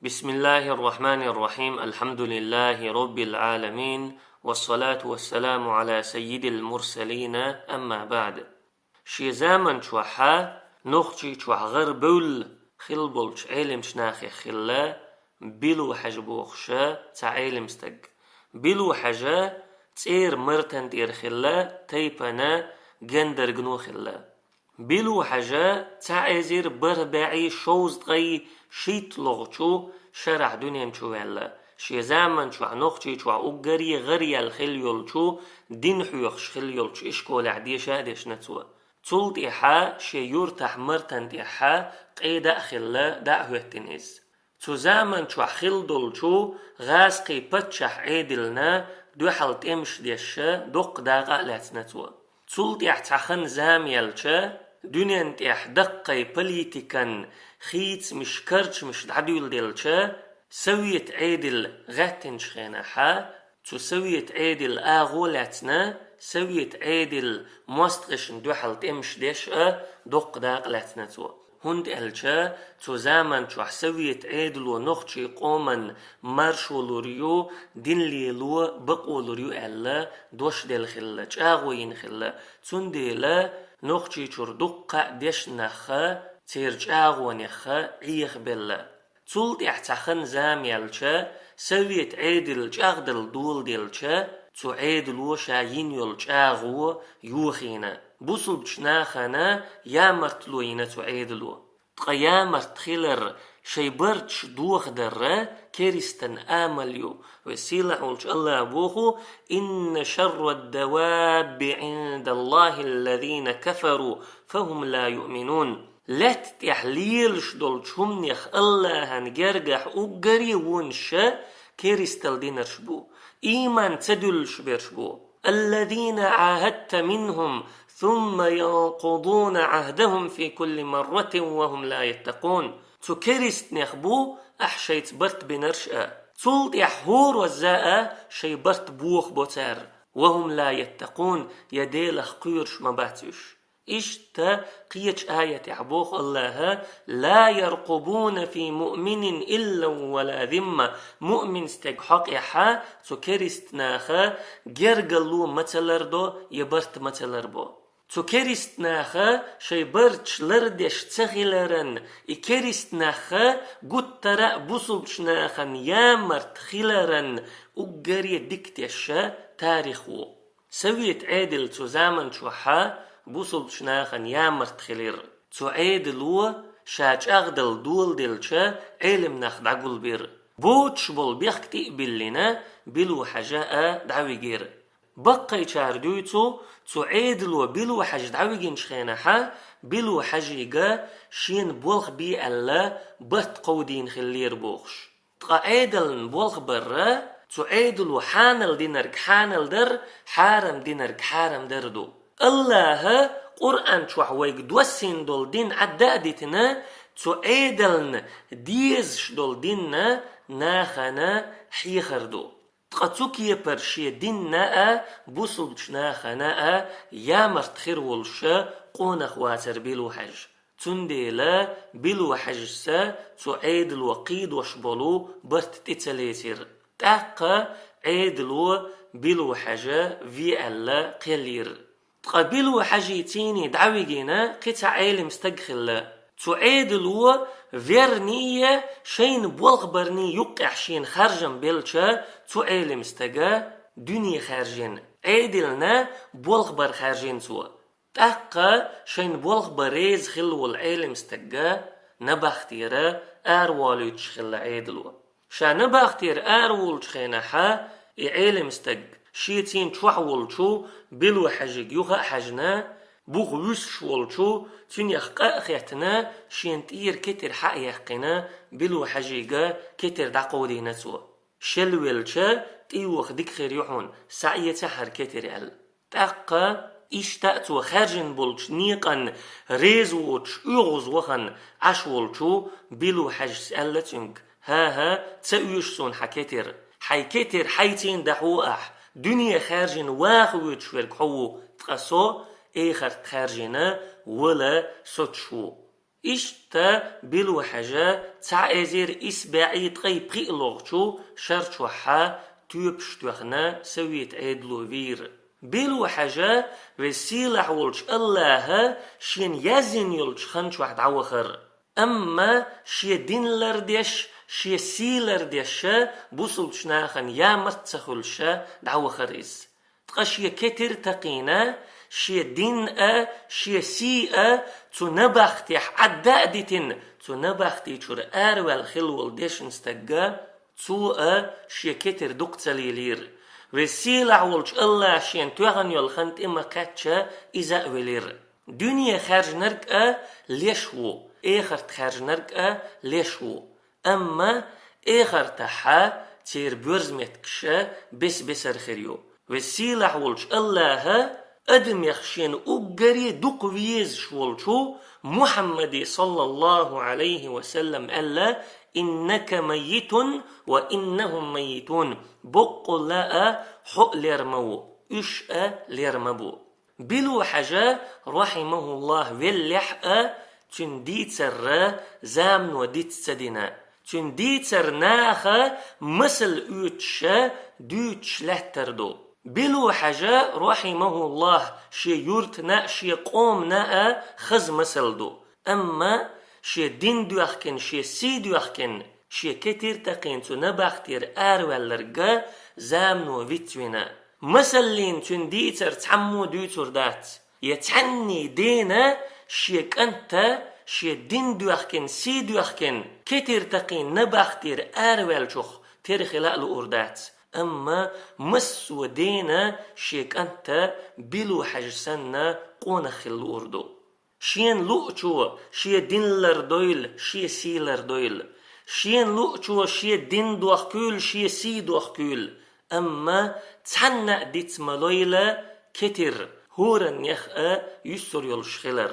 بسم الله الرحمن الرحيم. الحمد لله رب العالمين، والصلاة والسلام على سيد المرسلين. أما بعد، شي زامن شوحا نخشي شوح غر بول خل بولش علم شناخي خلا بلو حج بوخشا تعلم استق بلو حاجة تير مرتن دير خلا تيبنا جندر جنو خلا بلو حاجة تعزير بربعي شوز غي شيت لغشو شرع دنيا شو هلا شي زمن شو عنوخشي شو عقري غري الخليول شو دين حيوخش خليول شو إشكول عدي شادش نتوى تولت إحا شي يورتح مرتن إحا قيدا خلا دعوه تنز تو زمن شو خلدول شو غاسقي بتشح عيدلنا دو حلت امش ديشا دق داغا لاتنتوى تولت إحتخن زاميالشا دنيا إح دقي بليتيكن خيت مش كرش مش دعدول ديلشا سويت عيدل غاتنش خيناحا تو سويت عيدل آغولاتنا سويت عيدل مواستغشن دوحل تمش ديشا دق داق لاتنا تو هند الشا تو زامن شو سويت عيدل ونخشي قومن مرشو لوريو دين ليلو بقو لوريو ألا دوش ديل خلا چاغوين خلا تون ديلا نخشي چور دقا ديش نخا تيرج آغونيخا عيخ بلا تولت احتخن زاميالشا سويت عيدل جاغدل دول ديلشا تو عيدلو شاين يولش آغو يوخينا بوصل بشناخنا يامرتلوينا تو عيدلو تقيامرت خيلر شي برتش دوخ در كيرستن آمليو وسيلة ولش الله أبوخو إن شر الدواب عند الله الذين كفروا فهم لا يؤمنون لات تحليلش دولشهم يخ الله هنجرجح أجري ونشا كيرستل دينرشبو إيمان تدلش برشبو الذين عاهدت منهم ثم ينقضون عهدهم في كل مرة وهم لا يتقون تو كيرست نخبو أحشيت برت بنرشأ تولد يحور وزاء شي برت بوخ بوتار وهم لا يتقون يديلخ قيرش مباتش إشتا قيتش آية عبوخ الله لا يرقبون في مؤمن إلا ولا ذمة مؤمن استقحق إحا تو كيرست ناخا جرقلو متلردو يبرت متلربو تو كيرست ناخا شي برتش لردش تخيلرن كيرست ناخا قد ترى بوصلش ناخا يامرت خيلرن أقري ديكتشا تاريخو سويت عادل تو زامن شوحا بوصل شناخن يامرت خلير تو عيدلو شاج أغدل دول دلشا علم ناخد عقل بير بوتش بول بيختي بلنا بلو حاجاء دعوي جير بقي شاردويتو تو عيدلو بلو حاج دعوي جنش خيناحا بلو حاجيقا شين بولخ بي ألا بط قودين خلير بوخش تقا بولخ برا تو عيدلو حانل دينرك حانل در حارم دينرك حارم دردو الله قرآن شوح ويق دوسين دول دين عدادتنا تو عيدلن ديزش دول ديننا ناخنا حيخردو تقاتوك يبرشي ديننا بوصلش ناخنا يامرت خير والشا قون اخواتر بلو حج تنديلا بلو حجسا تو عيدل وقيد وشبلو برت تتليتر تاقا عيدلو بلو حاجة في ألا قلير تقابلوا حاجيتيني دعويجينا قطع عالم استقخل تعادلوا فيرنية شين بولغبرني يقع شين خارجن بيلشا تعالم استقا دنيا خارجين عادلنا بولغبر خارجين سوا تاقا شين بولغبريز خلو العالم استقا نباختيرا أروالوش خل عادلوا شا نباختير أروالوش خيناحا عالم استق شيتين تشوحولشو بلو حاجيك يوخا حاجنا بوخ ويسشولشو تنيخ قاخيتنا شينتير كتر حقيقنا بلو حاجيكا كتر داقودينا سوا شلويلشا تيوخ ديك خير يحون سعية سحر كتر ال تاقا اشتاقتو خارجن بولش نيقن ريزوش يغز وخن عشولشو بلو حاج سألتنك ها تسأيوشسون حكتر حيكتر حيتين دحوقح دنيا خارجين واخوت شويرك حو تقصو اخر خارجينا ولا سوتشو إشتا بلو حاجة تعازير إسباعي تغيب قيلوغتو شرط وحا تيبشتوخنا سويت عيدلو فير بلو حاجة وسيلح ولش الله شين يزن يلش خنش واحد عوخر أما شي دين لرديش شي سيلرديش بوصلش ناخن يا مرتسخلش دعوخر إز تقشي كتر تقينا شي دين شي سي تنبختي عدادتن تنبختي شر أروال خلول ديشن استقا شي كتر دقتليلير وسيلع ولش الله شين توغن يلخنت إما كاتشا إذا ولير دنيا خارج نرك ليش هو إخر خارج نرك ليش هو أما إخر تحا تير بورزمتكشا بس بسر خريو وسيلع ولش الله أدم يخشين أقري دقويز شولشو محمد صلى الله عليه وسلم ألا إنك ميت وإنهم ميتون بقوا لا حق ليرمو ليرمبو بلو حاجة رحمه الله واللحق تنديتر زامن وديت سدنا تنديتر ناخا مثل اوتشا دوتش لهتردو بلو حاجة رحمه الله شي يورتنا شي قومنا خز مسلدو أما شي دين دوخكن شي سي دوخكن شي كتير تقين تنبختير أرولرقا زامنو فيتوينا مسلين تنديتر تعمو دوتر دات يتعني دينا شي كنتا شي دين دوخكن سي دوخكن كتير تقين نبختير أرولشوخ ترخلاء الأردات أما مس ودينا شيك أنت بلو حجسنا قونا خل الأردو شين لؤچو شي دين لردويل شي سي لردويل شين لؤچو شي دين دوخكول شي سي دوخكول أما تحنق ديت ملويلة كتر هورن يخأ يسر يلشخلر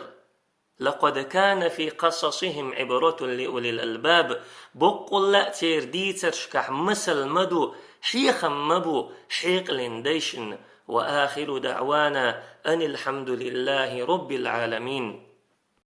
لقد كان في قصصهم عبرة لأولي الألباب بقول لا تير ديتر شكح مثل مدو حيخا مبو حيق لنديشن وآخر دعوانا أن الحمد لله رب العالمين.